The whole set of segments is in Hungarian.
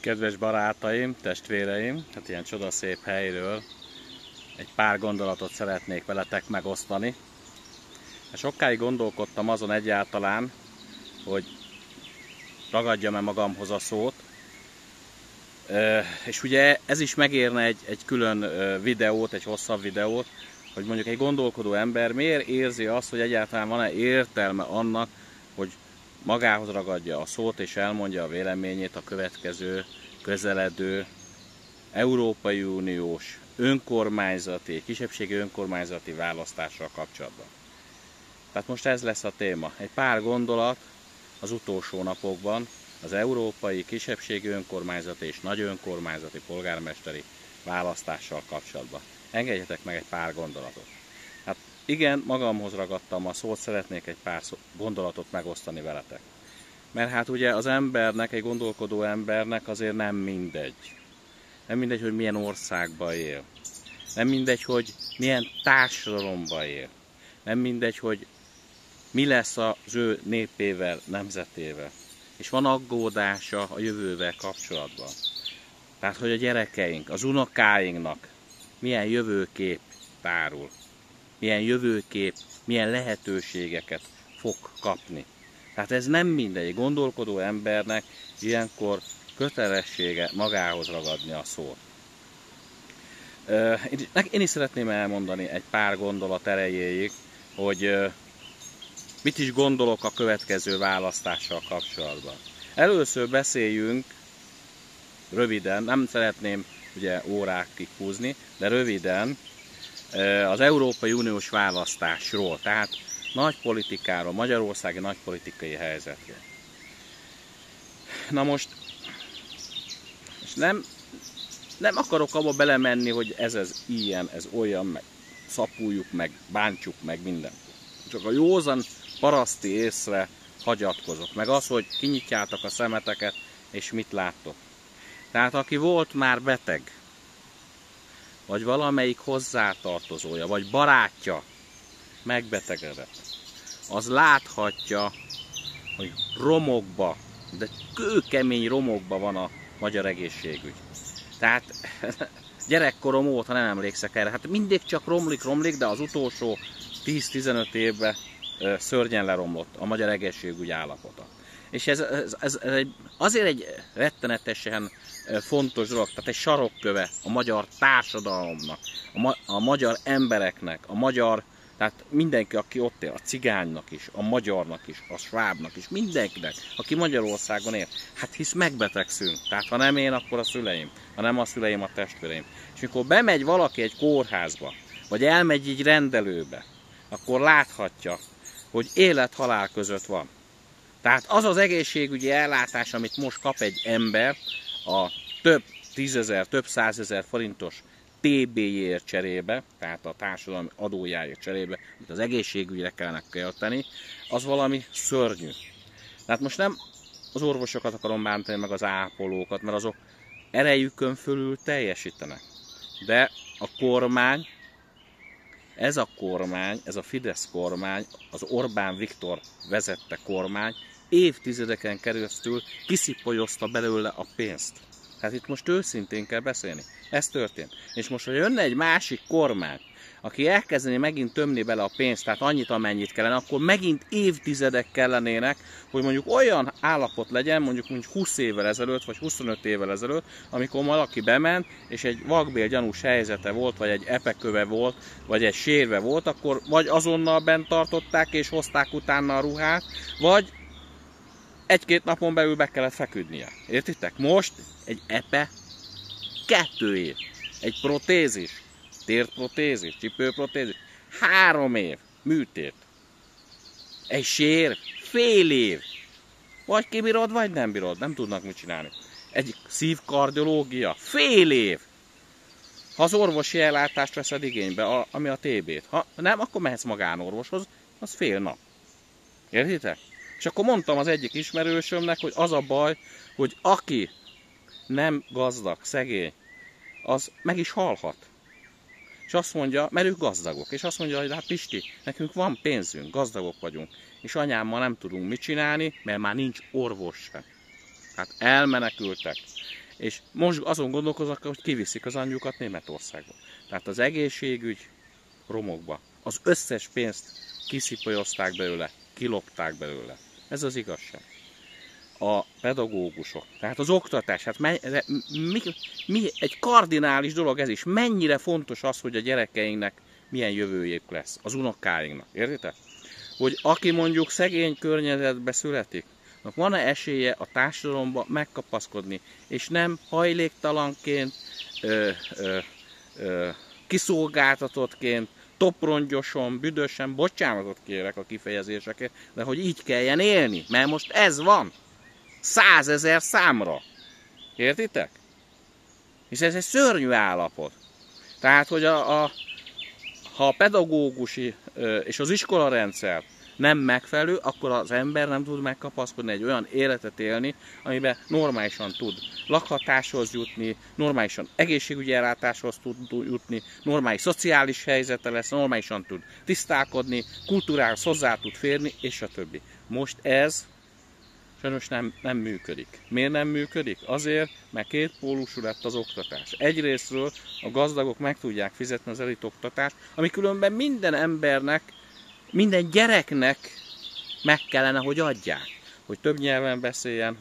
Kedves barátaim, testvéreim, hát ilyen csodaszép helyről egy pár gondolatot szeretnék veletek megosztani. Sokáig gondolkodtam azon egyáltalán, hogy ragadjam-e magamhoz a szót. És ugye ez is megérne egy külön videót, egy hosszabb videót, hogy mondjuk egy gondolkodó ember miért érzi azt, hogy egyáltalán van-e értelme annak, hogy magához ragadja a szót és elmondja a véleményét a következő, közeledő Európai Uniós önkormányzati, kisebbségi önkormányzati választással kapcsolatban. Tehát most ez lesz a téma. Egy pár gondolat az utolsó napokban az európai kisebbségi önkormányzati és nagy önkormányzati polgármesteri választással kapcsolatban. Engedjetek meg egy pár gondolatot. Hát igen, magamhoz ragadtam a szót, szeretnék egy pár gondolatot megosztani veletek. Mert hát ugye az embernek, egy gondolkodó embernek azért nem mindegy. Nem mindegy, hogy milyen országban él. Nem mindegy, hogy milyen társadalomban él. Nem mindegy, hogy mi lesz az ő népével, nemzetével. És van aggódása a jövővel kapcsolatban. Tehát, hogy a gyerekeink, az unokáinknak milyen jövőkép tárul. Milyen jövőkép, milyen lehetőségeket fog kapni. Tehát ez nem mindegy, gondolkodó embernek ilyenkor kötelessége magához ragadni a szót. Én is szeretném elmondani egy pár gondolat erejéig, hogy mit is gondolok a következő választással kapcsolatban. Először beszéljünk röviden, nem szeretném ugye órákig húzni, de röviden az Európai Uniós választásról, tehát nagy politikáról, magyarországi nagy politikai helyzetről. Na most, és nem akarok abba belemenni, hogy ez ilyen, ez olyan, meg szapuljuk, meg bántsuk, meg minden. Csak a józan paraszti észre hagyatkozok, meg az, hogy kinyitjátok a szemeteket, és mit láttok. Tehát aki volt már beteg, vagy valamelyik hozzátartozója, vagy barátja megbetegedett, az láthatja, hogy romokba, de kőkemény romokba van a magyar egészségügy. Tehát gyerekkorom óta nem emlékszek erre. Hát mindig csak romlik, de az utolsó 10-15 évben szörnyen leromlott a magyar egészségügy állapota. És ez azért egy rettenetesen fontos dolog, tehát egy sarokköve a magyar társadalomnak, a magyar embereknek, tehát mindenki, aki ott él, a cigánynak is, a magyarnak is, a svábnak is, mindenkinek, aki Magyarországon él. Hát hisz megbetegszünk. Tehát ha nem én, akkor a szüleim, ha nem a szüleim, a testvéreim. És mikor bemegy valaki egy kórházba, vagy elmegy egy rendelőbe, akkor láthatja, hogy élet-halál között van. Tehát az az egészségügyi ellátás, amit most kap egy ember a több 10 000, több 100 000 forintos TB-ért cserébe, tehát a társadalmi adójáért cserébe, amit az egészségügyre kellene költeni, az valami szörnyű. Tehát most nem az orvosokat akarom bántani, meg az ápolókat, mert azok erejükön fölül teljesítenek. De a kormány, ez a Fidesz kormány, az Orbán Viktor vezette kormány évtizedeken keresztül kiszipolyozta belőle a pénzt. Hát itt most őszintén kell beszélni. Ez történt. És most, ha jönne egy másik kormány, aki elkezdeni megint tömni bele a pénzt, tehát annyit, amennyit kellene, akkor megint évtizedek kellenének, hogy mondjuk olyan állapot legyen, mondjuk 20 évvel ezelőtt, vagy 25 évvel ezelőtt, amikor valaki bement, és egy vakbél gyanús helyzete volt, vagy egy epeköve volt, vagy egy sérve volt, akkor vagy azonnal bent tartották, és hozták utána a ruhát, vagy egy-két napon belül be kellett feküdnie. Értitek? Most egy epe 2 év. Egy protézis, térprotézis, csipőprotézis 3 év műtét. Egy sér fél év. Vagy kibírod, vagy nem bírod. Nem tudnak mit csinálni. Egy szívkardiológia fél év. Ha az orvosi ellátást veszed igénybe, ami a TB-t. Ha nem, akkor mehetsz magánorvoshoz, az fél nap. Értitek? És akkor mondtam az egyik ismerősömnek, hogy az a baj, hogy aki nem gazdag, szegény, az meg is halhat. És azt mondja, mert ők gazdagok, és azt mondja, hogy hát Pisti, nekünk van pénzünk, gazdagok vagyunk, és anyámmal nem tudunk mit csinálni, mert már nincs orvos sem. Hát elmenekültek. és most azon gondolkoznak, hogy kiviszik az anyjukat Németországba. Tehát az egészségügy romokba. Az összes pénzt kiszipolyozták belőle, kilopták belőle. Ez az igazság. A pedagógusok, tehát az oktatás, hát mi egy kardinális dolog ez is. Mennyire fontos az, hogy a gyerekeinknek milyen jövőjük lesz, az unokáinknak, értitek? Hogy aki mondjuk szegény környezetbe születik, van-e esélye a társadalomba megkapaszkodni, és nem hajléktalanként, kiszolgáltatottként, toprongyosan, büdösen, bocsánatot kérek a kifejezéseket, de hogy így kelljen élni, mert most ez van. 100 000 számra. Értitek? És ez egy szörnyű állapot. Tehát, hogy ha a pedagógusi és az iskolarendszer nem megfelelő, akkor az ember nem tud megkapaszkodni egy olyan életet élni, amiben normálisan tud lakhatáshoz jutni, normálisan egészségügyi ellátáshoz tud jutni, normális szociális helyzete lesz, normálisan tud tisztálkodni, kultúrához hozzá tud férni, és a többi. Most ez sajnos nem működik. Miért nem működik? Azért, mert kétpólusú lett az oktatás. Egyrésztről a gazdagok meg tudják fizetni az elit oktatást, ami különben minden embernek, minden gyereknek meg kellene, hogy adják. Hogy több nyelven beszéljen,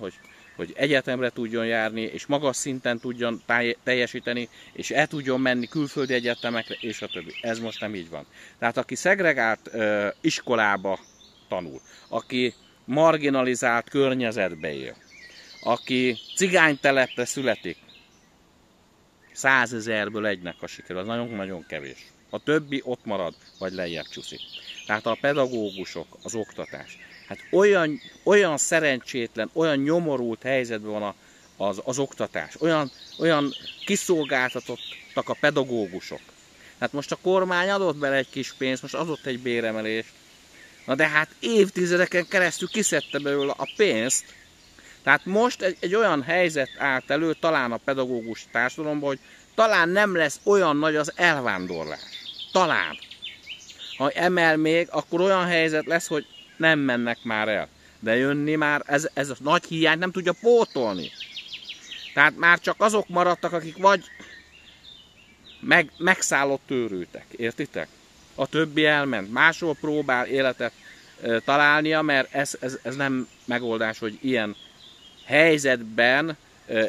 hogy egyetemre tudjon járni, és magas szinten tudjon teljesíteni, és el tudjon menni külföldi egyetemekre, és a többi. Ez most nem így van. Tehát aki szegregált iskolába tanul, aki marginalizált környezetbe él, aki cigánytelepre születik, 100 000-ből egynek a sikerül, az nagyon-nagyon kevés. A többi ott marad, vagy lejjebb csúszik. Tehát a pedagógusok, az oktatás. Hát olyan szerencsétlen, olyan nyomorult helyzetben van az oktatás. Olyan kiszolgáltatottak a pedagógusok. Hát most a kormány adott bele egy kis pénzt, most adott egy béremelést. Na de hát évtizedeken keresztül kiszedte belőle a pénzt. Tehát most egy olyan helyzet állt elő, talán a pedagógus társadalomban, hogy talán nem lesz olyan nagy az elvándorlás. Talán. Ha emel még, akkor olyan helyzet lesz, hogy nem mennek már el. De jönni már, ez a nagy hiányt nem tudja pótolni. Tehát már csak azok maradtak, akik vagy megszállott őrültek, értitek? A többi elment, máshol próbál életet találnia, mert ez nem megoldás, hogy ilyen helyzetben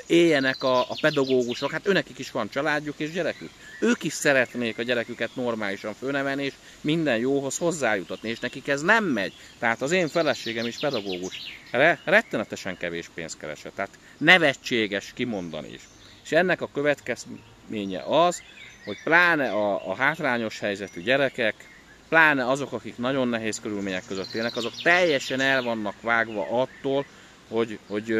éljenek a pedagógusok. Hát őnekik is van családjuk és gyerekük. Ők is szeretnék a gyereküket normálisan fölnevelni, és minden jóhoz hozzájutatni, és nekik ez nem megy. Tehát az én feleségem is pedagógus. Rettenetesen kevés pénzt keresett. Tehát nevetséges kimondani is. És ennek a következménye az, hogy pláne a hátrányos helyzetű gyerekek, pláne azok, akik nagyon nehéz körülmények között élnek, azok teljesen el vannak vágva attól, hogy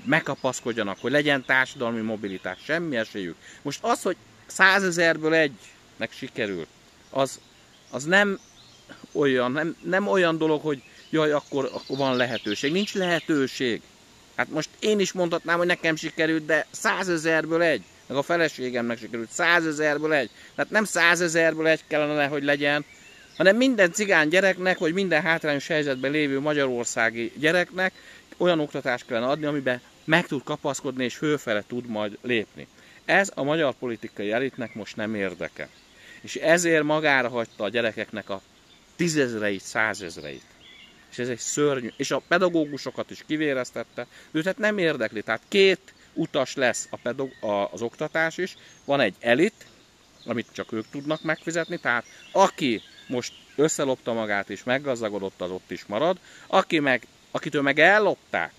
megkapaszkodjanak, hogy legyen társadalmi mobilitás, semmi esélyük. Most az, hogy 100 000-ből egynek sikerül, az nem olyan dolog, hogy jaj, akkor van lehetőség. Nincs lehetőség. Hát most én is mondhatnám, hogy nekem sikerült, de 100 000-ből egy. Meg a feleségemnek sikerült 100 000-ből egy. Tehát nem 100 000-ből egy kellene, hogy legyen, hanem minden cigány gyereknek, vagy minden hátrányos helyzetben lévő magyarországi gyereknek olyan oktatást kellene adni, amiben meg tud kapaszkodni és fölfele tud majd lépni. Ez a magyar politikai elitnek most nem érdeke. És ezért magára hagyta a gyerekeknek a 10 000-eit, 100 000-eit. És ez egy szörnyű. És a pedagógusokat is kivéreztette. Őket nem érdekli. Tehát két utas lesz az oktatás is. Van egy elit, amit csak ők tudnak megfizetni. Tehát aki most összelopta magát és meggazdagodott, az ott is marad. Akitől meg ellopták,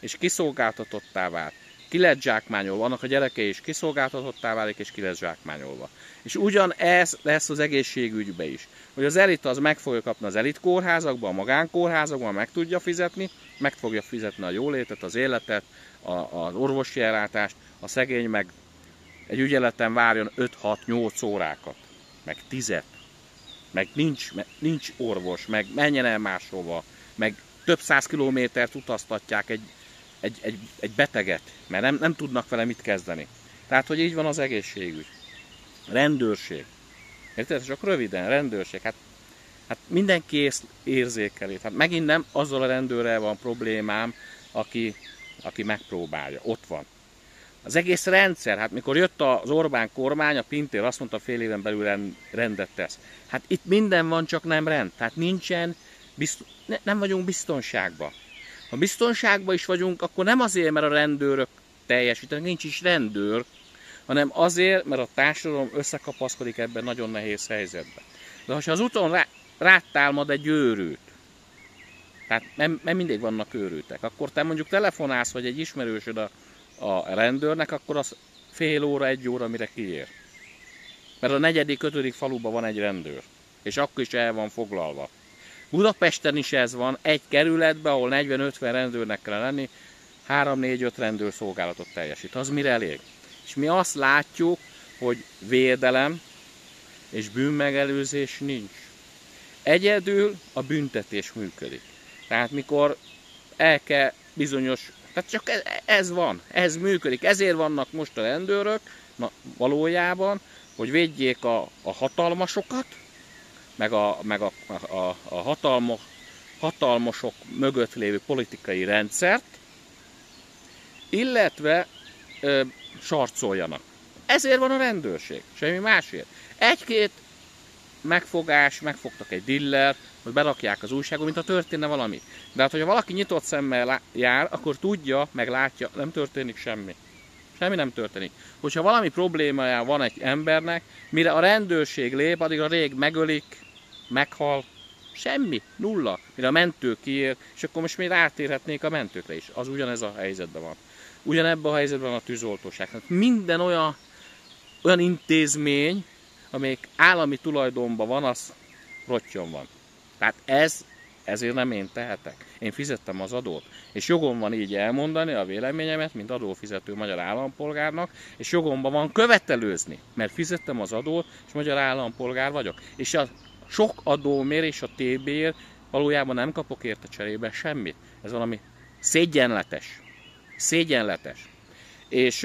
és kiszolgáltatottá vált, ki lett zsákmányolva, annak a gyerekei is kiszolgáltatottá válik, és ki lett zsákmányolva. És ugyanez lesz az egészségügybe is. Hogy az elit az meg fogja kapni az elit kórházakban, a magánkórházakban, meg tudja fizetni, meg fogja fizetni a jólétet, az életet, az orvosi ellátást, a szegény meg egy ügyeleten várjon 5-6-8 órákat, meg 10, meg nincs orvos, meg menjen el máshova, meg több 100 kilométert utaztatják egy beteget, mert nem tudnak vele mit kezdeni. Tehát, hogy így van az egészségügy. Rendőrség. Érted? Csak röviden, rendőrség. Hát mindenki érzékeli. Hát megint nem azzal a rendőrrel van problémám, aki megpróbálja. Ott van. Az egész rendszer, hát mikor jött az Orbán kormány, a Pintér azt mondta, fél éven belül rendet tesz. Hát itt minden van, csak nem rend. Tehát nincsen, nem vagyunk biztonságban. Ha biztonságban is vagyunk, akkor nem azért, mert a rendőrök teljesítenek, nincs is rendőr, hanem azért, mert a társadalom összekapaszkodik ebben nagyon nehéz helyzetben. De ha az úton rátámad egy őrült, tehát nem mindig vannak őrültek, akkor te mondjuk telefonálsz, vagy egy ismerősöd a rendőrnek, akkor az fél óra, egy óra, mire kiér. Mert a 4.-5. faluban van egy rendőr, és akkor is el van foglalva. Budapesten is ez van, egy kerületben, ahol 40-50 rendőrnek kell lenni, 3-4-5 rendőr szolgálatot teljesít. Az mire elég? És mi azt látjuk, hogy védelem és bűnmegelőzés nincs. Egyedül a büntetés működik. Tehát mikor el kell bizonyos, tehát csak ez van, ez működik. Ezért vannak most a rendőrök valójában, hogy védjék a hatalmasokat, meg a hatalmasok mögött lévő politikai rendszert, illetve sarcoljanak. Ezért van a rendőrség, semmi másért. Egy-két megfogás, megfogtak egy diller, hogy berakják az újságot, mint ha történne valami. De hát, hogyha valaki nyitott szemmel jár, akkor tudja, meg látja, nem történik semmi. Semmi nem történik. Hogyha valami problémája van egy embernek, mire a rendőrség lép, addigra rég megölik, meghal, semmi, nulla. Mire a mentő kiér, és akkor most még rátérhetnék a mentőkre is. Az ugyanez a helyzetben van. Ugyanebben a helyzetben van a tűzoltóság. Hát minden olyan intézmény, amelyik állami tulajdonban van, az rottyon van. Tehát ezért nem én tehetek. Én fizettem az adót. És jogom van így elmondani a véleményemet, mint adófizető magyar állampolgárnak, és jogomban van követelőzni, mert fizettem az adót, és magyar állampolgár vagyok. És a sok adómért és a TB-ért valójában nem kapok érte cserébe semmit. Ez valami szégyenletes. Szégyenletes. És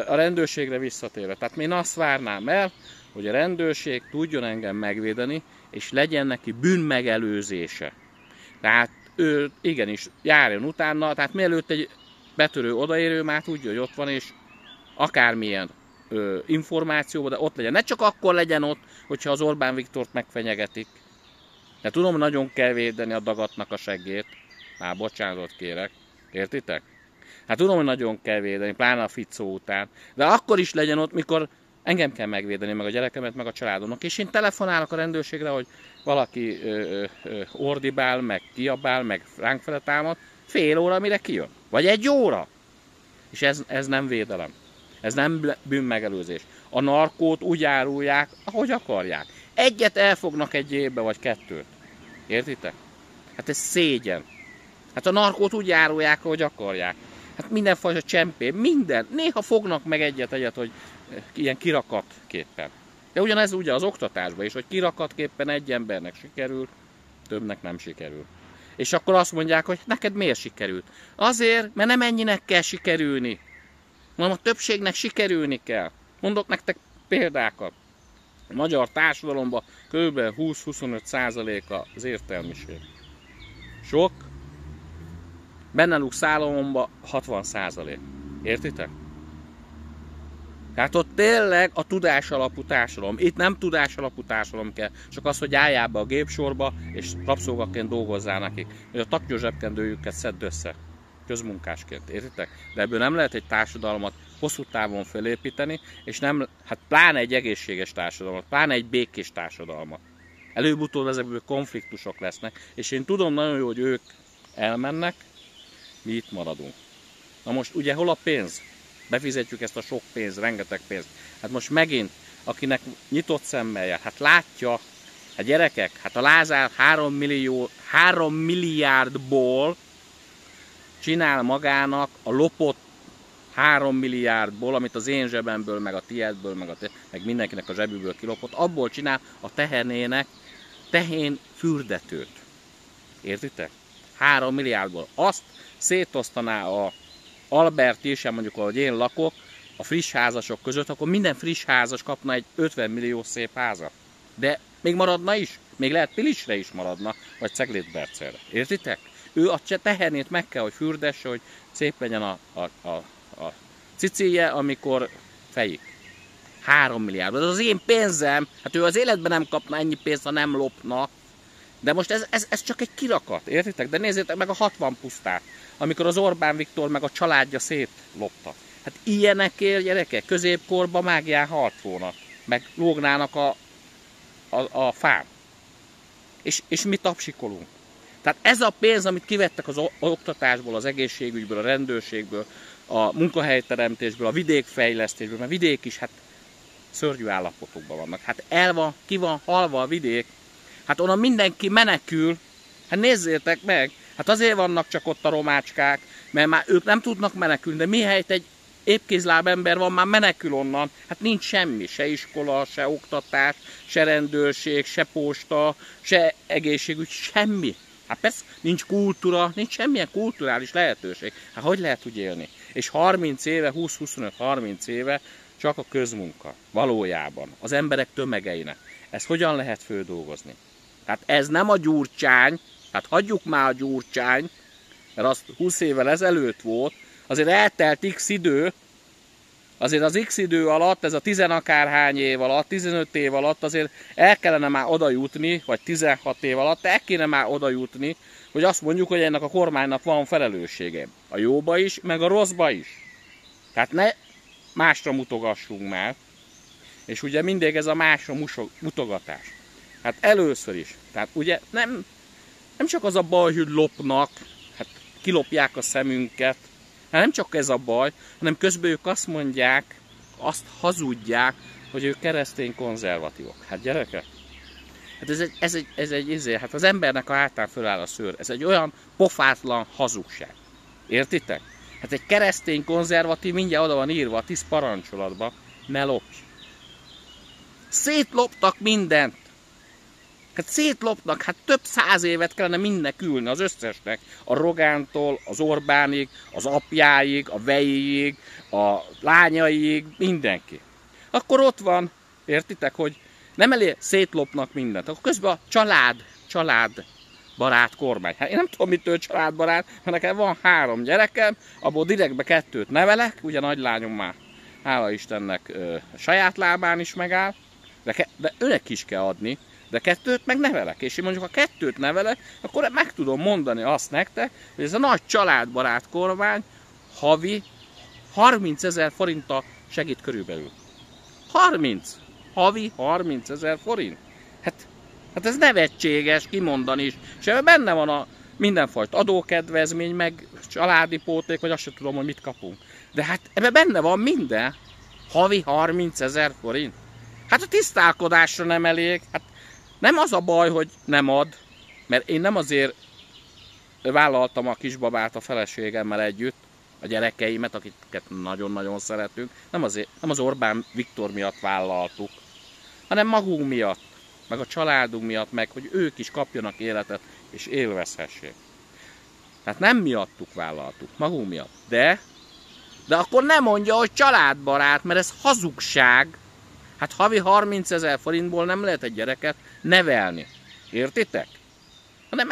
a rendőrségre visszatérve. Tehát én azt várnám el, hogy a rendőrség tudjon engem megvédeni, és legyen neki bűnmegelőzése. Tehát ő igenis járjon utána, tehát mielőtt egy betörő odaérő, már tudja, hogy ott van, és akármilyen információban, de ott legyen. Ne csak akkor legyen ott, hogyha az Orbán Viktort megfenyegetik. De tudom, hogy nagyon kell védeni a dagatnak a seggét. Már bocsánatot kérek. Értitek? Hát tudom, hogy nagyon kell védeni, pláne a Ficó után. De akkor is legyen ott, mikor engem kell megvédeni, meg a gyerekemet, meg a családomnak. És én telefonálok a rendőrségre, hogy valaki ordibál, meg kiabál, meg ránk fele támad. Fél óra, mire kijön. Vagy egy óra. És ez nem védelem. Ez nem bűnmegelőzés. A narkót úgy árulják, ahogy akarják. Egyet elfognak egy évbe, vagy kettőt. Értitek? Hát ez szégyen. Hát a narkót úgy árulják, ahogy akarják. Hát mindenfajta csempé, minden. Néha fognak meg egyet, hogy ilyen kirakatképpen. De ugyanez ugye az oktatásban is, hogy kirakatképpen egy embernek sikerül, többnek nem sikerül. És akkor azt mondják, hogy neked miért sikerült? Azért, mert nem ennyinek kell sikerülni. Mondom, a többségnek sikerülni kell. Mondok nektek példákat. A magyar társadalomban kb. 20-25% az értelmiség. Sok. Bennelük Szálomonban 60%. Értitek? Tehát ott tényleg a tudás alapú társadalom. Itt nem tudás alapú társadalom kell, csak az, hogy álljál be a gépsorba, és rabszolgaként dolgozzál nekik. Hogy a taknyos zsebkendőjüket szedd össze. Közmunkásként, értitek? De ebből nem lehet egy társadalmat hosszú távon felépíteni, és nem, hát pláne egy egészséges társadalmat, pláne egy békés társadalmat. Előbb-utóbb ezekből konfliktusok lesznek, és én tudom nagyon jó, hogy ők elmennek, mi itt maradunk. Na most ugye hol a pénz? Befizetjük ezt a sok pénzt, rengeteg pénzt. Hát most megint, akinek nyitott szemmel jár, hát látja, hát gyerekek, hát a Lázár 3 milliárdból csinál magának a lopott 3 milliárdból, amit az én zsebemből, meg a tiédből, meg mindenkinek a zsebüből kilopott, abból csinál a tehén fürdetőt. Értitek? 3 milliárdból. Azt szétosztaná a Alberti, és mondjuk, ahogy én lakok, a friss házasok között, akkor minden friss házas kapna egy 50 millió szép házat. De még maradna is, még lehet Pilisre is maradna, vagy Ceglédbercelre. Értitek? Ő a tehernét meg kell, hogy fürdesse, hogy szép legyen a Szicília, amikor fejik. 3 milliárd. Ez az én pénzem. Hát ő az életben nem kapna ennyi pénzt, ha nem lopna. De most ez csak egy kirakat, értitek? De nézzétek meg a 60 pusztát, amikor az Orbán Viktor meg a családja szétlopta. Hát ilyenekért, gyerekek, középkorban mágián halt volna. Meg lógnának a fán. És mi tapsikolunk. Tehát ez a pénz, amit kivettek az oktatásból, az egészségügyből, a rendőrségből, a munkahelyteremtésből, a vidékfejlesztésből, mert vidék is hát szörnyű állapotokban vannak. Hát ki van halva a vidék, hát onnan mindenki menekül, hát nézzétek meg, hát azért vannak csak ott a romácskák, mert már ők nem tudnak menekülni, de mihelyt egy épkézláb ember van, már menekül onnan, hát nincs semmi, se iskola, se oktatás, se rendőrség, se posta, se egészségügy, semmi. Hát persze, nincs kultúra, nincs semmilyen kulturális lehetőség. Hát hogy lehet úgy élni? És 30 éve, 20-25-30 éve csak a közmunka. Valójában. Az emberek tömegeinek. Ezt hogyan lehet földolgozni? Tehát ez nem a Gyurcsány, hát hagyjuk már a Gyurcsány, mert az 20 évvel ezelőtt volt, azért eltelt x idő, azért az x idő alatt, ez a 10 akárhány év alatt, 15 év alatt azért el kellene már oda jutni, vagy 16 év alatt el kéne már oda jutni, hogy azt mondjuk, hogy ennek a kormánynak van felelőssége. A jóba is, meg a rosszba is. Tehát ne másra mutogassunk már. És ugye mindig ez a másra mutogatás. Hát először is. Tehát ugye nem csak az a baj, hogy lopnak, hát kilopják a szemünket, hát nem csak ez a baj, hanem közben ők azt mondják, azt hazudják, hogy ők keresztény konzervatívok. Hát gyerekek, hát hát az embernek a hátán föláll a szőr. Ez egy olyan pofátlan hazugság. Értitek? Hát egy keresztény konzervatív mindjárt oda van írva a 10 parancsolatba, ne lopj. Szétloptak mindent. Hát szétlopnak, hát több 100 évet kellene mindnek ülni, az összesnek. A Rogántól, az Orbánig, az apjáig, a vejéig, a lányaiig, mindenki. Akkor ott van, értitek, hogy nem elég szétlopnak mindent. Akkor közben a családbarát kormány. Hát én nem tudom, mitől családbarát, mert nekem van 3 gyerekem, abból direktbe 2 nevelek, ugye nagylányom már, hála Istennek, saját lábán is megáll, de őnek is kell adni. De 2 meg nevelek, és én mondjuk ha 2 nevelek, akkor meg tudom mondani azt nektek, hogy ez a nagy családbarát kormány havi 30 000 forinttal segít körülbelül. 30! Havi 30 000 forint. Hát ez nevetséges kimondani is. És ebben benne van a mindenfajta adókedvezmény, meg családi pótlék, vagy azt sem tudom, hogy mit kapunk. De hát ebben benne van minden. Havi 30 000 forint. Hát a tisztálkodásra nem elég. Hát nem az a baj, hogy nem ad, mert én nem azért vállaltam a kisbabát a feleségemmel együtt, a gyerekeimet, akiket nagyon-nagyon szeretünk, nem az Orbán Viktor miatt vállaltuk, hanem magunk miatt, meg a családunk miatt, meg hogy ők is kapjanak életet és élvezhessék. Tehát nem miattuk vállaltuk, magunk miatt. De akkor nem mondja, hogy családbarát, mert ez hazugság. Hát havi 30 000 forintból nem lehet egy gyereket nevelni. Értitek? Hanem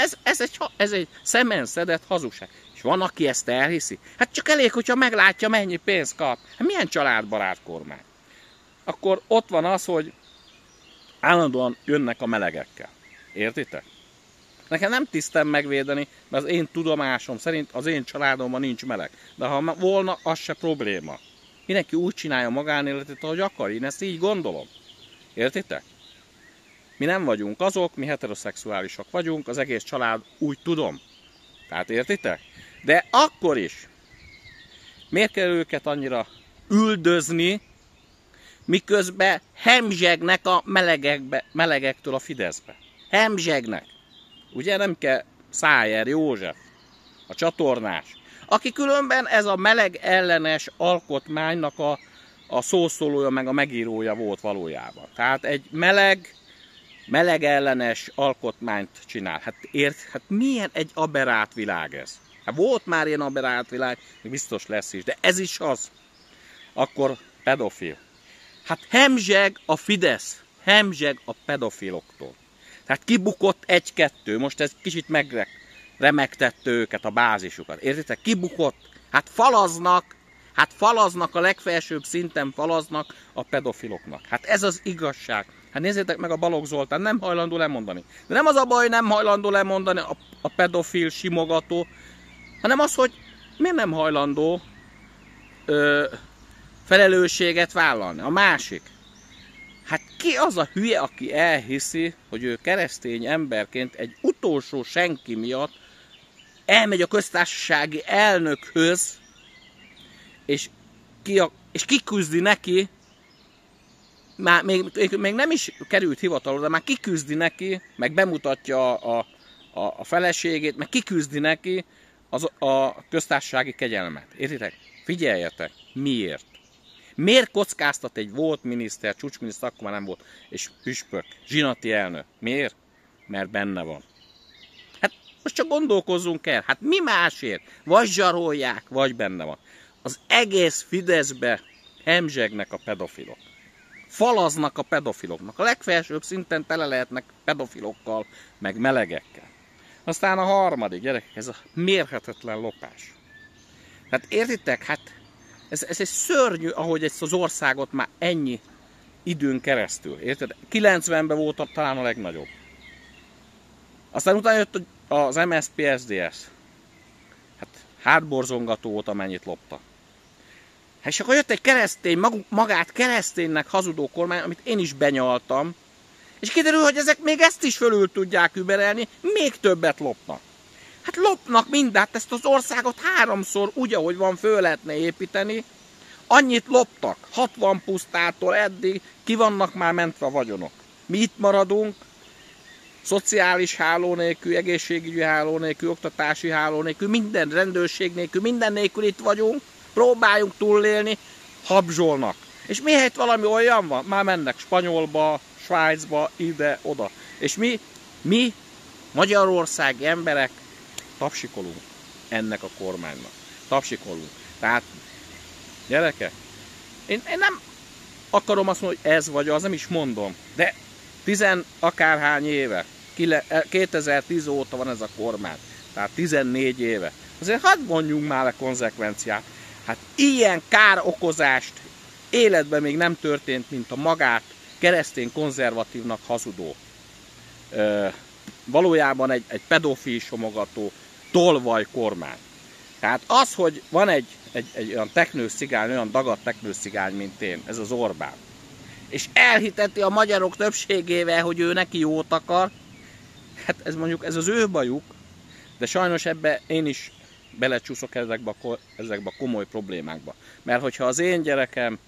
ez egy szemen szedett hazugság. És van, aki ezt elhiszi. Hát csak elég, hogyha meglátja, mennyi pénzt kap. Hát milyen családbarát kormány? Akkor ott van az, hogy állandóan jönnek a melegekkel. Értitek? Nekem nem tisztem megvédeni, mert az én tudomásom szerint az én családomban nincs meleg. De ha volna, az se probléma. Mindenki úgy csinálja a magánéletét, ahogy akar. Én ezt így gondolom. Értitek? Mi nem vagyunk azok, mi heteroszexuálisak vagyunk, az egész család úgy tudom. Tehát értitek? De akkor is. Miért kell őket annyira üldözni, miközben hemzsegnek a melegektől a Fideszbe? Hemzsegnek. Ugye nem kell Szájer József, a csatornás, aki különben ez a meleg ellenes alkotmánynak a szószólója meg a megírója volt valójában. Tehát egy meleg ellenes alkotmányt csinál. Hát milyen egy aberrált világ ez? Hát volt már ilyen aberrált világ, biztos lesz is, de ez is az. Akkor pedofil. Hát hemzseg a Fidesz, hemzseg a pedofiloktól. Tehát kibukott 1-2, most ez kicsit remegtette őket, a bázisukat. Értitek? Kibukott. Hát falaznak, Hát falaznak, a legfelsőbb szinten falaznak a pedofiloknak. Hát ez az igazság. Hát nézzétek meg, a Balogh Zoltán nem hajlandó lemondani. De nem az a baj, nem hajlandó lemondani a pedofil simogató, hanem az, hogy miért nem hajlandó felelősséget vállalni. A másik. Hát ki az a hülye, aki elhiszi, hogy ő keresztény emberként egy utolsó senki miatt elmegy a köztársasági elnökhöz, és kiküzdi neki, már még nem is került hivatalra, de már kiküzdi neki, meg bemutatja a feleségét, meg kiküzdi neki a köztársasági kegyelmet. Értitek? Figyeljetek, miért? Miért kockáztat egy volt miniszter, csúcsminiszter, akkor már nem volt, és püspök, zsinati elnök? Miért? Mert benne van. Hát most csak gondolkozzunk el, hát mi másért? Vagy zsarolják, vagy benne van. Az egész Fideszbe hemzsegnek a pedofilok. Falaznak a pedofiloknak. A legfelsőbb szinten tele lehetnek pedofilokkal, meg melegekkel. Aztán a harmadik, gyerekek, ez a mérhetetlen lopás. Tehát értitek, hát ez egy szörnyű, ahogy ezt az országot már ennyi időn keresztül. Érted? 90-ben volt talán a legnagyobb. Aztán utána jött az MSZP-SZDSZ. Hát hátborzongató volt, amennyit lopta. Hát és akkor jött egy keresztény, magát kereszténynek hazudó kormány, amit én is benyaltam, és kiderül, hogy ezek még ezt is fölül tudják überelni, még többet lopnak. Hát lopnak mindent, ezt az országot 3-szor úgy, ahogy van, föl lehetne építeni. Annyit loptak, 60 pusztától eddig, ki vannak már mentve a vagyonok. Mi itt maradunk, szociális háló nélkül, egészségügyi háló nélkül, oktatási háló nélkül, minden rendőrség nélkül, minden nélkül itt vagyunk, próbáljunk túlélni, habzsolnak. És mihelyt valami olyan van, már mennek Spanyolba, Svájcba, ide, oda. És mi magyarországi emberek tapsikolunk ennek a kormánynak. Tapsikolunk. Tehát, gyerekek, én nem akarom azt mondani, hogy ez vagy az, nem is mondom, de 10 akárhány éve, 2010 óta van ez a kormány, tehát 14 éve. Azért hadd mondjunk már le konzekvenciát. Hát ilyen károkozást életben még nem történt, mint a magát keresztény konzervatívnak hazudó. Valójában egy pedofil somogató tolvaj kormány. Tehát az, hogy van egy olyan teknőszigány, olyan dagadt teknőszigány, mint én, ez az Orbán, és elhiteti a magyarok többségével, hogy ő neki jót akar, hát ez az ő bajuk, de sajnos ebbe én is belecsúszok ezekbe a komoly problémákba. Mert hogyha az én gyerekem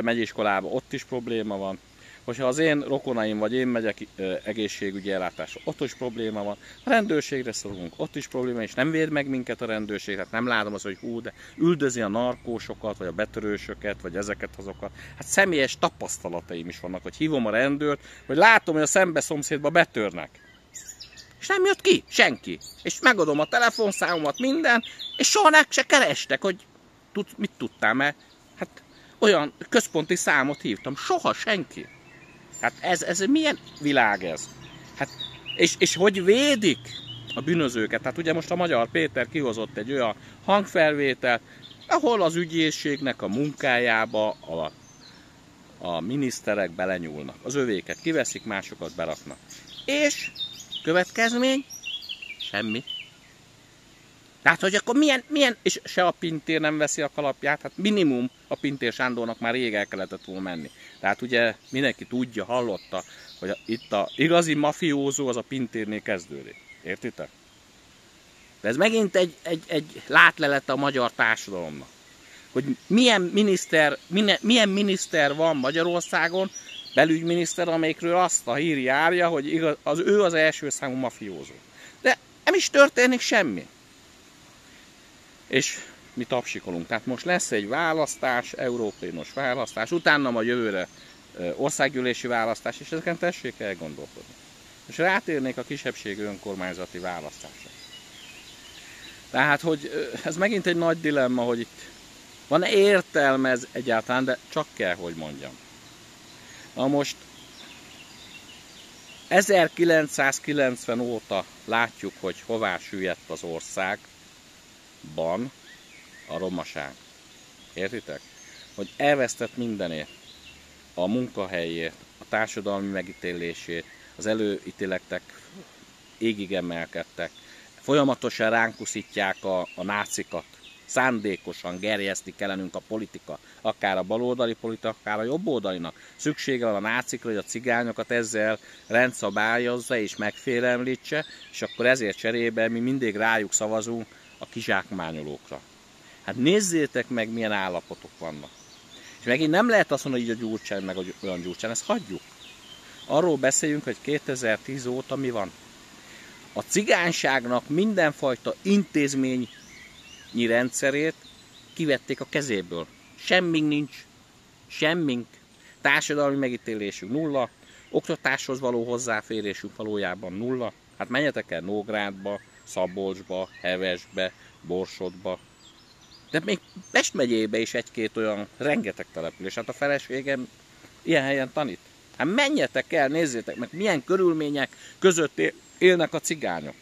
megy iskolába, ott is probléma van. Hogyha az én rokonaim vagy én megyek egészségügyi ellátásra, ott is probléma van. A rendőrségre szorulunk, ott is probléma, és nem véd meg minket a rendőrség. Hát nem látom azt, hogy hú, de üldözi a narkósokat, vagy a betörősöket, vagy ezeket azokat. Hát személyes tapasztalataim is vannak, hogy hívom a rendőrt, hogy látom, hogy a szembe szomszédba betörnek. És nem jött ki senki. És megadom a telefonszámomat, minden, és soha se kerestek, hogy mit tudtál, mert hát olyan központi számot hívtam, soha senki. Hát ez milyen világ ez? Hát, és hogy védik a bűnözőket? Hát ugye most a Magyar Péter kihozott egy olyan hangfelvételt, ahol az ügyészségnek a munkájába a miniszterek belenyúlnak. Az övéket kiveszik, másokat beraknak. És következmény? Semmi. Tehát, hogy akkor milyen, és se a Pintér nem veszi a kalapját, hát minimum a Pintér Sándornak már rég el kellett volna menni. Tehát ugye mindenki tudja, hallotta, hogy itt a igazi mafiózó az a Pintérnél kezdődik. Értitek? De ez megint egy látlelete a magyar társadalomnak. Hogy milyen miniszter van Magyarországon, belügyminiszter, amelyikről azt a hír járja, hogy ő az első számú mafiózó. De nem is történik semmi. És mi tapsikolunk. Tehát most lesz egy választás, európai választás, utána majd jövőre országgyűlési választás, és ezeken tessék elgondolkodni. És rátérnék a kisebbségi önkormányzati választásra. Tehát, hogy ez megint egy nagy dilemma, hogy itt van-e értelme ez egyáltalán, de csak kell, hogy mondjam. Na most 1990 óta látjuk, hogy hová süllyedt az országban a romaság. Értitek? Hogy elvesztett mindenét. A munkahelyét, a társadalmi megítélését, az előítéletek égig emelkedtek. Folyamatosan ránk uszítják a nácikat. Szándékosan gerjesztik ellenünk a politika. Akár a baloldali politika, akár a jobboldalinak. Szüksége van a nácikra, hogy a cigányokat ezzel rendszabályozza és megfélemlítse, és akkor ezért cserébe mi mindig rájuk szavazunk a kizsákmányolókra. Hát nézzétek meg, milyen állapotok vannak. És megint nem lehet azt mondani, hogy így a Gyurcsány, meg olyan Gyurcsány, ezt hagyjuk. Arról beszéljünk, hogy 2010 óta mi van. A cigányságnak mindenfajta intézményi rendszerét kivették a kezéből. Semmink nincs. Semmink. Társadalmi megítélésünk nulla. Oktatáshoz való hozzáférésünk valójában nulla. Hát menjetek el Nógrádba, Szabolcsba, Hevesbe, Borsodba. De még Pest megyébe is egy-két olyan rengeteg település. Hát a feleségem ilyen helyen tanít. Hát menjetek el, nézzétek meg, milyen körülmények között élnek a cigányok.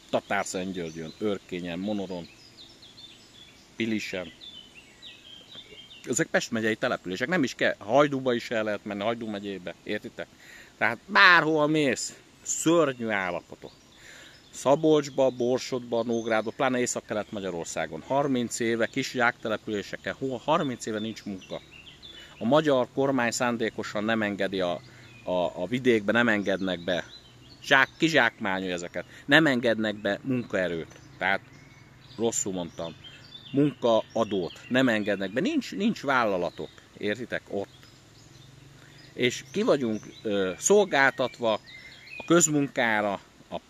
Tatárszentgyörgyön, Örkényen, Monoron, Pilisen. Ezek Pest megyei települések, nem is kell. Hajdúba is el lehet menni, Hajdú megyébe, értitek? Tehát bárhol mész, szörnyű állapotok. Szabolcsba, Borsodba, Nógrádba, pláne Észak-Kelet-Magyarországon. 30 éve kis zsáktelepüléseken, 30 éve nincs munka. A magyar kormány szándékosan nem engedi a vidékbe, nem engednek be, kizsákmányolja ezeket, nem engednek be munkaerőt. Tehát rosszul mondtam, munkaadót nem engednek be, nincs vállalatok, értitek, ott. És ki vagyunk szolgáltatva a közmunkára,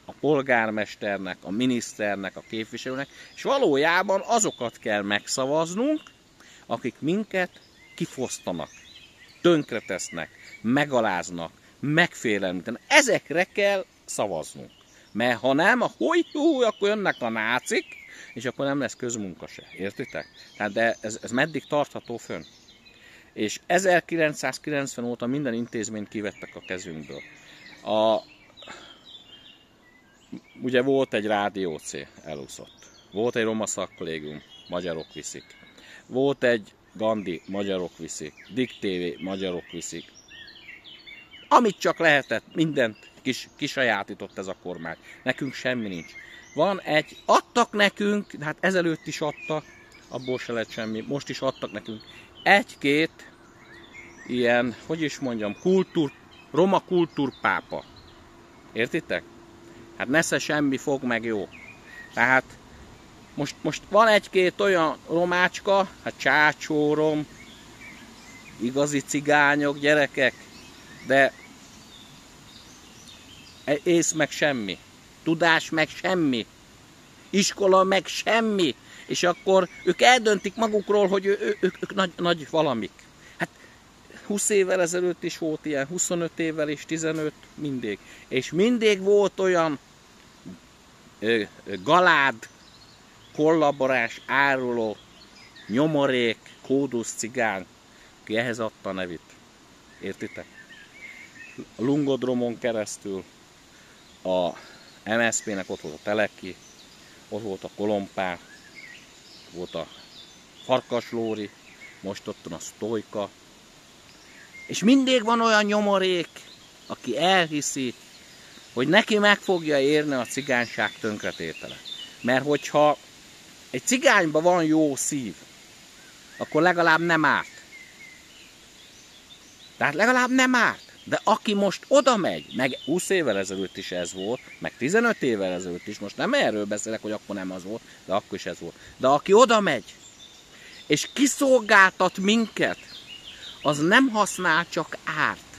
a polgármesternek, a miniszternek, a képviselőnek, és valójában azokat kell megszavaznunk, akik minket kifosztanak, tönkretesznek, megaláznak, megfélemlítenek. Ezekre kell szavaznunk. Mert ha nem, akkor jönnek a nácik, és akkor nem lesz közmunka se. Értitek? Tehát de ez meddig tartható fönn? És 1990 óta minden intézményt kivettek a kezünkből. Ugye volt egy Rádió C, elúszott. Volt egy Roma Szakkollégium, magyarok viszik. Volt egy Gandhi, magyarok viszik. Dick TV, magyarok viszik. Amit csak lehetett, mindent kisajátított ez a kormány. Nekünk semmi nincs. Van adtak nekünk, hát ezelőtt is adtak, abból se lett semmi, most is adtak nekünk egy-két ilyen, hogy is mondjam, roma kultúrpápa. Értitek? Hát nesze semmi fog meg jó. Tehát most van egy-két olyan romácska, hát csácsórom, igazi cigányok, gyerekek, de ész meg semmi, tudás meg semmi, iskola meg semmi, és akkor ők eldöntik magukról, hogy ők nagy valamik. Hát 20 évvel ezelőtt is volt ilyen, 25 évvel is, 15, mindig. És mindig volt olyan galád, kollaborás, áruló, nyomorék, kódusz cigány, aki ehhez adta a nevét. Értitek? A Lungodromon keresztül a MSZP-nek ott volt a Teleki, ott volt a Kolompár, volt a Farkaslóri, most ott van a Sztojka. És mindig van olyan nyomorék, aki elhiszi, hogy neki meg fogja érni a cigányság tönkretétele. Mert hogyha egy cigányban van jó szív, akkor legalább nem árt. Tehát legalább nem árt. De aki most oda megy, meg 20 évvel ezelőtt is ez volt, meg 15 évvel ezelőtt is, most nem erről beszélek, hogy akkor nem az volt, de akkor is ez volt. De aki oda megy, és kiszolgáltat minket, az nem használ, csak árt.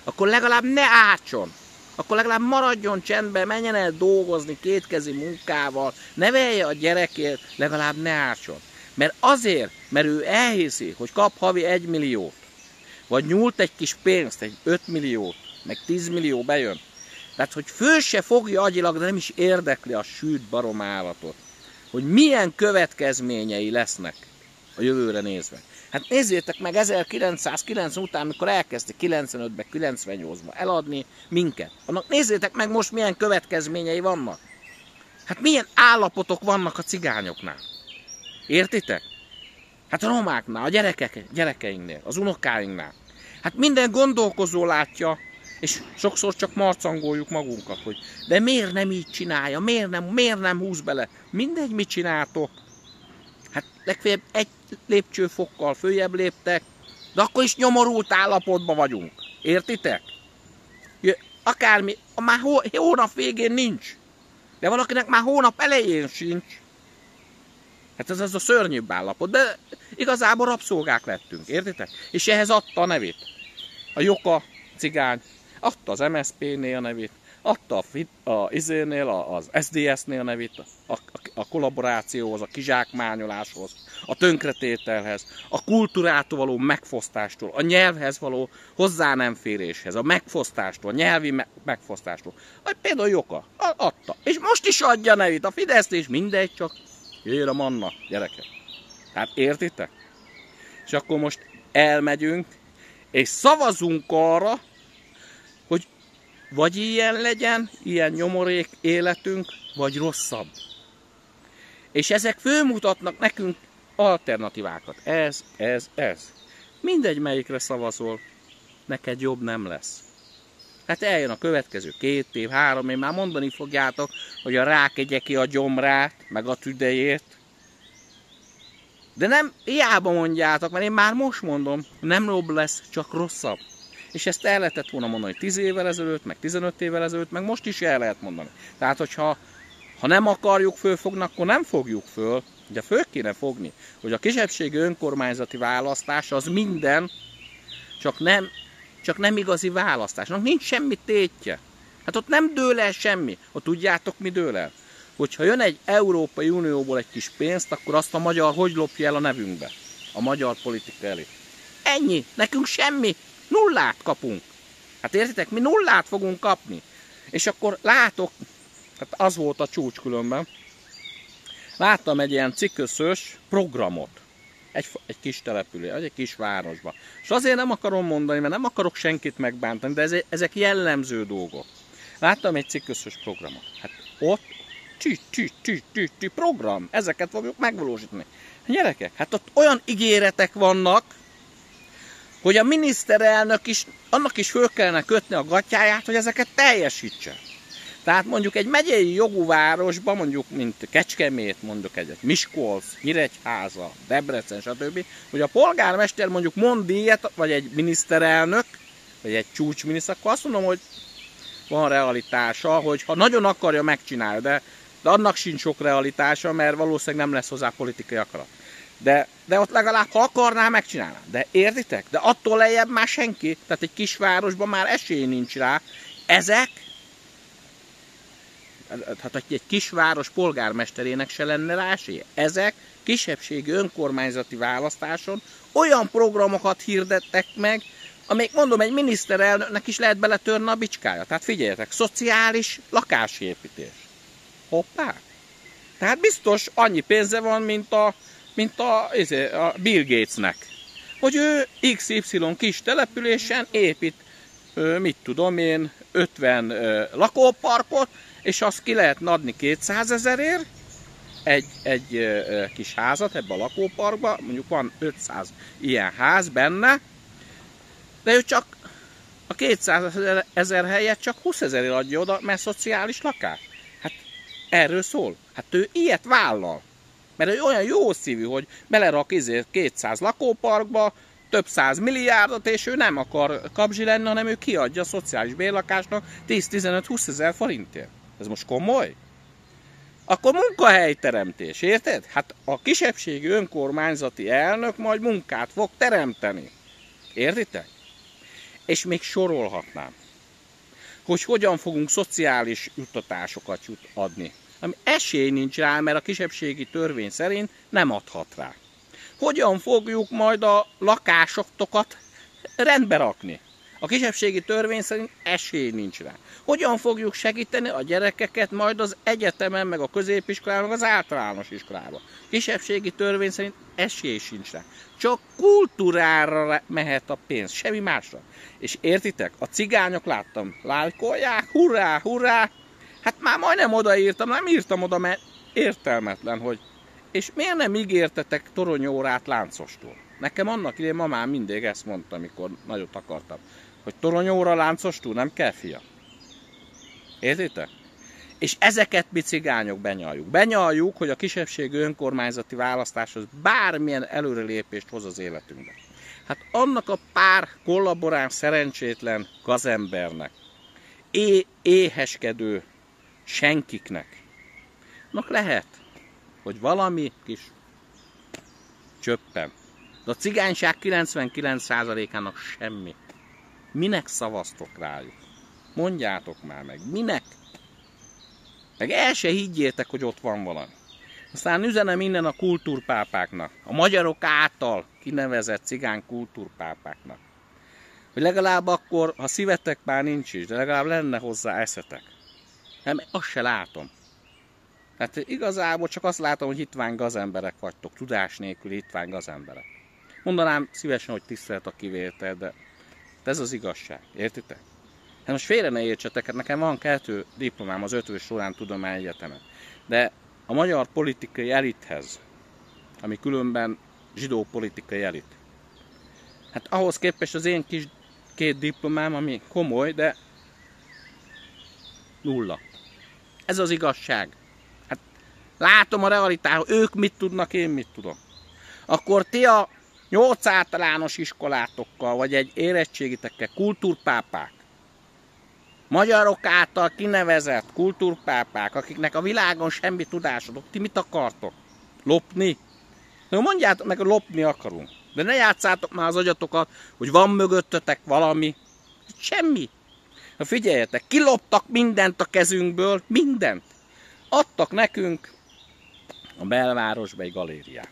Akkor legalább ne ártson. Akkor legalább maradjon csendben, menjen el dolgozni kétkezi munkával, nevelje a gyerekért, legalább ne ártson. Mert azért, mert ő elhiszi, hogy kap havi 1 milliót, vagy nyújt egy kis pénzt, egy 5 milliót, meg 10 millió bejön. Tehát, hogy föl se fogja agyilag, de nem is érdekli a sűt barom állatot, hogy milyen következményei lesznek a jövőre nézve. Hát nézzétek meg 1990 után, amikor elkezdték 95-ben, 98-ban eladni minket. Annak nézzétek meg most milyen következményei vannak. Hát milyen állapotok vannak a cigányoknál. Értitek? Hát a romáknál, a gyerekeinknél, az unokáinknál. Hát minden gondolkozó látja, és sokszor csak marcangoljuk magunkat, hogy de miért nem így csinálja, miért nem húz bele. Mindegy, mit csináltok. Hát legfeljebb egy lépcsőfokkal följebb léptek, de akkor is nyomorult állapotban vagyunk. Értitek? Akármi, már hónap végén nincs. De valakinek már hónap elején sincs. Hát ez az a szörnyűbb állapot. De igazából rabszolgák lettünk. Értitek? És ehhez adta a nevét. A Joka cigány, adta az MSZP-nél a nevét, adta az SZDSZ-nél a nevét, a kollaborációhoz, a kizsákmányoláshoz, a tönkretételhez, a kultúrától való megfosztástól, a nyelvhez való hozzá nem féréshez, a megfosztástól, a nyelvi megfosztástól. Például Joka adta. És most is adja a nevét, a Fidesz, és mindegy, csak jöjjön a manna, gyerekek. Hát értitek? És akkor most elmegyünk, és szavazunk arra, hogy vagy ilyen legyen, ilyen nyomorék életünk, vagy rosszabb. És ezek fölmutatnak nekünk alternatívákat. Ez. Mindegy, melyikre szavazol, neked jobb nem lesz. Hát eljön a következő 2 év, 3 év, már mondani fogjátok, hogy a rák egye ki a gyomrát, meg a tüdejét. De nem hiába mondjátok, mert én már most mondom, nem jobb lesz, csak rosszabb. És ezt el lehetett volna mondani 10 évvel ezelőtt, meg 15 évvel ezelőtt, meg most is el lehet mondani. Tehát, hogyha nem akarjuk fölfogni, akkor nem fogjuk föl, de föl kéne fogni, hogy a kisebbségi önkormányzati választás az minden, csak nem igazi választásnak. Nincs semmi tétje. Hát ott nem dől el semmi. Ott tudjátok, mi dől el? Hogyha jön egy Európai Unióból egy kis pénzt, akkor azt a magyar hogy lopja el a nevünkbe? A magyar politika elé. Ennyi. Nekünk semmi. Nullát kapunk. Hát értitek? Mi nullát fogunk kapni. És akkor látok, hát az volt a csúcs különben, láttam egy ilyen ciköszös programot. Egy kis település, egy kis városban. És azért nem akarom mondani, mert nem akarok senkit megbántani, de ezek jellemző dolgok. Láttam egy ciköszös programot. Hát ott program, ezeket fogjuk megvalósítani. Gyerekek, hát ott olyan ígéretek vannak, hogy a miniszterelnök is, annak is föl kellene kötni a gatyáját, hogy ezeket teljesítse. Tehát mondjuk egy megyei jogú városban, mondjuk mint Kecskemét, mondjuk egy Miskolc, Nyíregyháza, Debrecen, stb., hogy a polgármester mondjuk mond ilyet, vagy egy miniszterelnök, vagy egy csúcsminiszter, akkor azt mondom, hogy van realitása, hogy ha nagyon akarja, megcsinálja, de annak sincs sok realitása, mert valószínűleg nem lesz hozzá politikai akarat. De ott legalább, ha akarná, megcsinálná. De értitek? De attól lejjebb már senki. Tehát egy kisvárosban már esély nincs rá. Ezek, hát egy kisváros polgármesterének se lenne rá esélye. Ezek kisebbségi önkormányzati választáson olyan programokat hirdettek meg, amelyik mondom, egy miniszterelnöknek is lehet beletörni a bicskája. Tehát figyeljetek, szociális lakásépítés. Hoppá! Tehát biztos annyi pénze van, mint a Bill Gatesnek. Hogy ő XY kis településen épít, mit tudom én, 50 lakóparkot, és azt ki lehetne adni 200 000-ért, egy kis házat ebbe a lakóparkba, mondjuk van 500 ilyen ház benne, de ő csak a 200 000 helyett csak 20 000-ért adja oda, mert szociális lakás. Hát erről szól. Hát ő ilyet vállal. Mert ő olyan jó szívű, hogy belerak 200 lakóparkba, több 100 milliárdot, és ő nem akar kapzsi lenni, hanem ő kiadja a szociális bérlakásnak 10-15-20 000 forintért. Ez most komoly? Akkor munkahelyteremtés, érted? Hát a kisebbségi önkormányzati elnök majd munkát fog teremteni. Értitek? És még sorolhatnám, hogy hogyan fogunk szociális juttatásokat adni. Ami esély nincs rá, mert a kisebbségi törvény szerint nem adhat rá. Hogyan fogjuk majd a lakásokat rendbe rakni? A kisebbségi törvény szerint esély nincs rá. Hogyan fogjuk segíteni a gyerekeket majd az egyetemen, meg a középiskolában, meg az általános iskolában? Kisebbségi törvény szerint esély sincs rá. Csak kultúrára mehet a pénz, semmi másra. És értitek? A cigányok láttam, lájkolják, hurrá, hurrá! Hát már majdnem odaírtam, nem írtam oda, mert értelmetlen, hogy És miért nem ígértetek toronyórát láncostól? Nekem annak idején mamám mindig ezt mondta, amikor nagyot akartam, hogy toronyóra láncostól nem kell, fia. Értitek? És ezeket mi cigányok benyaljuk. Benyaljuk, hogy a kisebbségi önkormányzati választáshoz bármilyen előrelépést hoz az életünkbe. Hát annak a pár kollaboráns szerencsétlen gazembernek, éheskedő senkiknek, lehet, hogy valami kis csöppen. De a cigányság 99%-ának semmi. Minek szavaztok rájuk? Mondjátok már meg, minek? Meg el se higgyétek, hogy ott van valami. Aztán üzenem innen a kultúrpápáknak, a magyarok által kinevezett cigány kultúrpápáknak, hogy legalább akkor, ha szívetek már nincs is, de legalább lenne hozzá eszetek. Nem, azt se látom. Hát igazából csak azt látom, hogy hitvány gazemberek vagytok, tudás nélkül hitvány gazemberek. Mondanám szívesen, hogy tisztelt a kivétel, de ez az igazság, értitek? Hát most félre ne értsetek, hát nekem van 2 diplomám az Eötvös Loránd Tudományegyetemen, de a magyar politikai elithez, ami különben zsidó politikai elit, hát ahhoz képest az én kis 2 diplomám, ami komoly, de 0. Ez az igazság. Hát látom a realitást, ők mit tudnak, én mit tudok. Akkor ti a 8 általános iskolátokkal, vagy egy érettségitekkel kultúrpápák, magyarok által kinevezett kultúrpápák, akiknek a világon semmi tudásotok, ti mit akartok? Lopni? Na, mondjátok meg, hogy lopni akarunk. De ne játszátok már az agyatokat, hogy van mögöttetek valami. Semmi. Na figyeljetek, kiloptak mindent a kezünkből, mindent. Adtak nekünk a belvárosba egy galériát.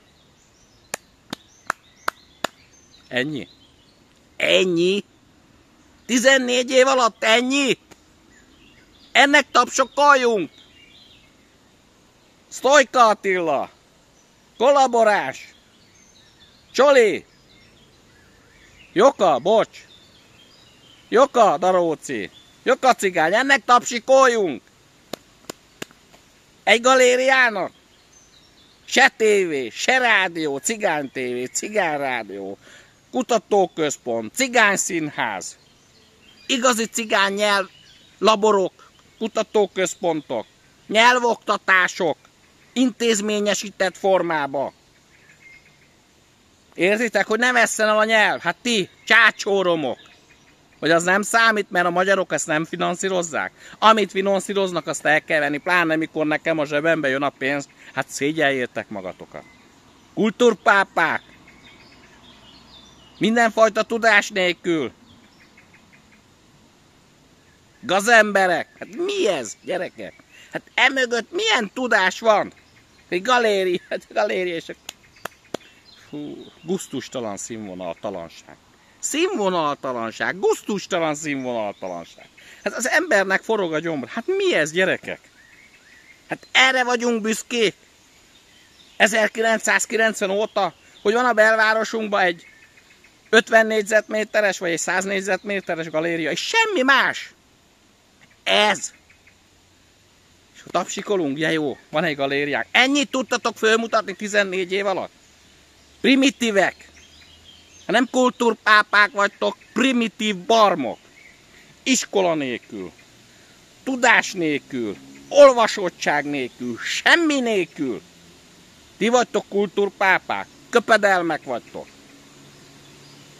Ennyi? Ennyi? 14 év alatt ennyi? Ennek tapsokoljunk! Sztojka Attila! Kollaborás! Csoli! Joka, bocs! Joka, Daróci! Joka cigány, ennek tapsikoljunk! Egy galériának! Se tévé, se rádió, cigány tévé, cigány rádió, kutatóközpont, cigány színház, igazi cigány nyelv, laborok, kutatóközpontok, nyelvoktatások, intézményesített formába. Értitek, hogy ne vesszen el a nyelv? Hát ti, csácsóromok! Hogy az nem számít, mert a magyarok ezt nem finanszírozzák? Amit finanszíroznak, azt el kell venni, pláne mikor nekem a zsebembe jön a pénz, hát szégyeljétek magatokat. Kultúrpápák! Mindenfajta tudás nélkül! Gazemberek! Hát mi ez, gyerekek? Hát emögött milyen tudás van? Egy galéria, és gusztustalan színvonaltalanság. Színvonaltalanság, gusztustalan színvonaltalanság. Hát az embernek forog a gyomra. Hát mi ez, gyerekek? Hát erre vagyunk büszkék. 1990 óta, hogy van a belvárosunkban egy 50 négyzetméteres vagy egy 100 négyzetméteres galéria, és semmi más. Ez. És tapsikolunk, ja jó, van egy galériánk. Ennyit tudtatok fölmutatni 14 év alatt? Primitívek. Ha nem kultúrpápák vagytok, primitív barmok. Iskola nélkül, tudás nélkül, olvasottság nélkül, semmi nélkül. Ti vagytok kultúrpápák, köpedelmek vagytok.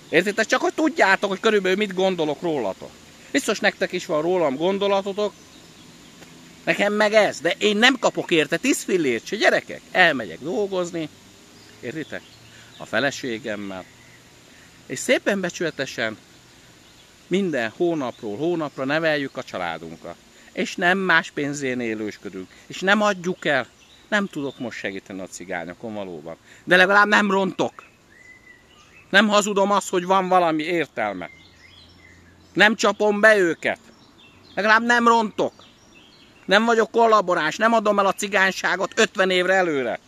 Értitek? Csak hogy tudjátok, hogy körülbelül mit gondolok rólatok. Biztos nektek is van rólam gondolatotok, nekem meg ez, de én nem kapok érte 10 fillért se, gyerekek. Elmegyek dolgozni, értitek? A feleségemmel. És szépen becsületesen minden hónapról hónapra neveljük a családunkat. És nem más pénzén élősködünk. És nem adjuk el. Nem tudok most segíteni a cigányokon valóban. De legalább nem rontok. Nem hazudom azt, hogy van valami értelme. Nem csapom be őket. Legalább nem rontok. Nem vagyok kollaboráns. Nem adom el a cigányságot 50 évre előre.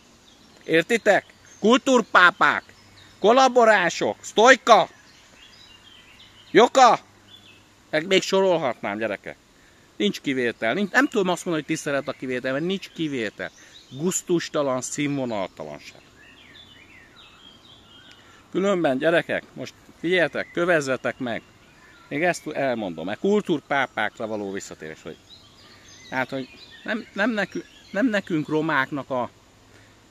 Értitek? Kultúrpápák. Kollaborások. Sztojka. Joka. Meg még sorolhatnám, gyerekek. Nincs kivétel. Nem tudom azt mondani, hogy tisztelet a kivétel, mert nincs kivétel. gusztustalan, színvonaltalanság. Különben gyerekek, most figyeljetek, kövezzetek meg, még ezt elmondom, mert kultúrpápákra való visszatérés, hogy hát, hogy nem nekünk romáknak a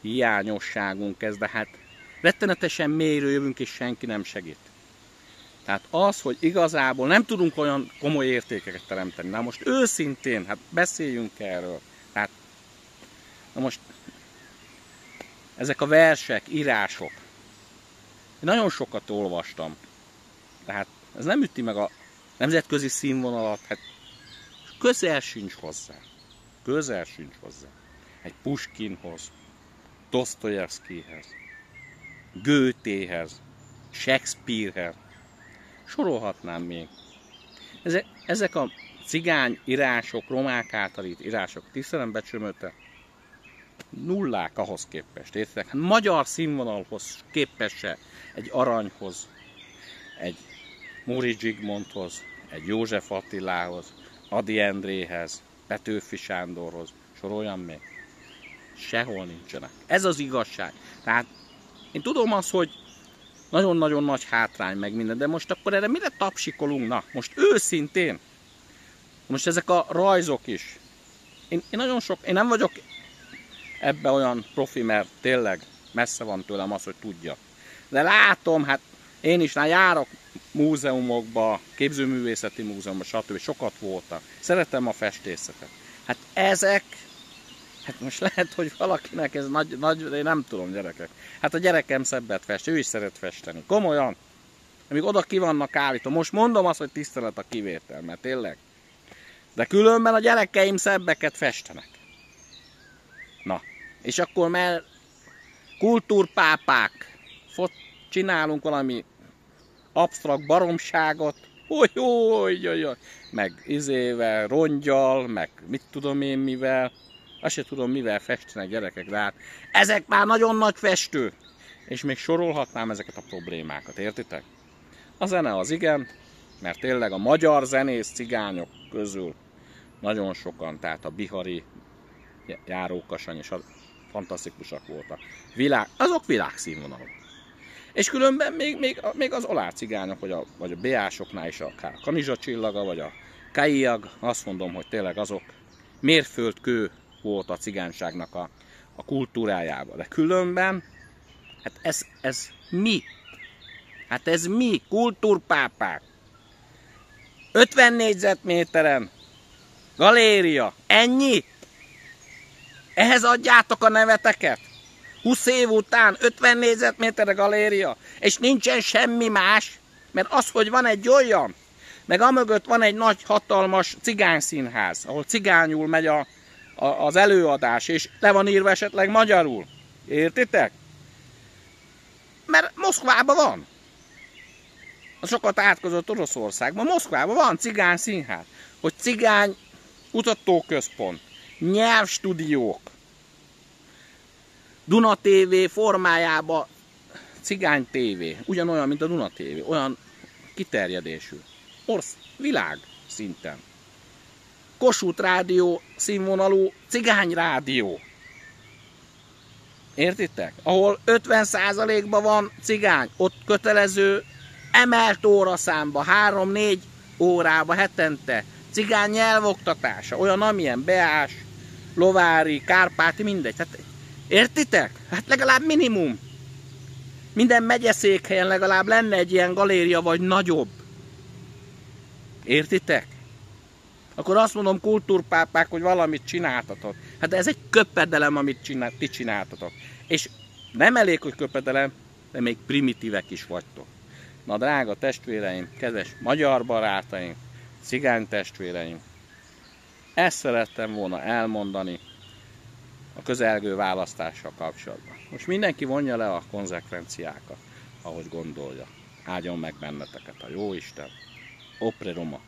hiányosságunk ez, de hát rettenetesen mélyről jövünk, és senki nem segít. Tehát az, hogy igazából nem tudunk olyan komoly értékeket teremteni. Na most őszintén, hát beszéljünk erről. Hát, na most ezek a versek, írások. Én nagyon sokat olvastam. Tehát ez nem üti meg a nemzetközi színvonalat, hát közel sincs hozzá. Közel sincs hozzá. Egy Puskinhoz, Dosztojevszkihez, Goethehez, Shakespearehez. Sorolhatnám még. Ezek a cigány írások, romák által írt írások tiszteletbecsülmöte nullák ahhoz képest. Értitek? Hát magyar színvonalhoz képest egy Aranyhoz, egy Móricz Zsigmondhoz, egy József Attilához, Ady Endréhez, Petőfi Sándorhoz, soroljam még. Sehol nincsenek. Ez az igazság. Tehát én tudom azt, hogy nagyon-nagyon nagy hátrány meg minden, de most akkor erre mire tapsikolunk? Na, most őszintén, most ezek a rajzok is. Én nem vagyok ebbe olyan profi, mert tényleg messze van tőlem az, hogy tudja. De látom, hát én is járok múzeumokba, képzőművészeti múzeumba, stb. Sokat voltak. Szeretem a festészetet. Hát ezek, hát most lehet, hogy valakinek ez nagy, én nem tudom, gyerekek. Hát a gyerekem szebbet fest, ő is szeret festeni. Komolyan. Amíg oda ki vannak állítva. Most mondom azt, hogy tisztelet a kivétel, mert tényleg. De különben a gyerekeim szebbeket festenek. Na, és akkor mert kultúrpápák csinálunk valami absztrakt baromságot, meg izével, rongyal, meg mit tudom én mivel, azt se tudom mivel festenek gyerekek, de hát ezek már nagyon nagy festő, és még sorolhatnám ezeket a problémákat, értitek? A zene az igen, mert tényleg a magyar zenész cigányok közül nagyon sokan, tehát a Bihari, Járókasany és fantasztikusak voltak. Azok világszínvonalok. És különben még az olár cigányok, vagy a beásoknál is akár a Kanizsa csillaga, vagy a Kaiag, azt mondom, hogy tényleg azok mérföldkő volt a cigányságnak a kultúrájában. De különben, hát ez mi? Hát ez mi? Kultúrpápák. 50 négyzetméteren galéria. Ennyi? Ehhez adjátok a neveteket? 20 év után 50 négyzetméterre galéria, és nincsen semmi más, mert az, hogy van egy olyan, meg amögött van egy nagy, hatalmas cigányszínház, ahol cigányul megy az előadás, és le van írva esetleg magyarul. Értitek? Mert Moszkvában van. Sokat átkozott Oroszországban. Moszkvában van cigányszínház, hogy cigány kutatóközpont, nyelvstúdiók, Duna TV formájában cigány TV, ugyanolyan, mint a Duna TV, olyan kiterjedésű, világ szinten. Kossuth Rádió színvonalú cigány rádió. Értitek? Ahol 50%-ban van cigány, ott kötelező emelt óraszámba, 3-4 órába hetente, cigány nyelvoktatása, olyan amilyen beás, lovári, kárpáti, mindegy. Hát, értitek? Hát legalább minimum. Minden megyeszékhelyen legalább lenne egy ilyen galéria, vagy nagyobb. Értitek? Akkor azt mondom, kultúrpápák, hogy valamit csináltatok. Hát ez egy köpedelem, amit ti csináltatok. És nem elég, hogy köpedelem, de még primitívek is vagytok. Na drága testvéreim, kedves magyar barátaim, cigány testvéreim, ezt szerettem volna elmondani a közelgő választással kapcsolatban. Most mindenki vonja le a konzekvenciákat, ahogy gondolja. Áldjon meg benneteket a Jóisten. Opre Roma.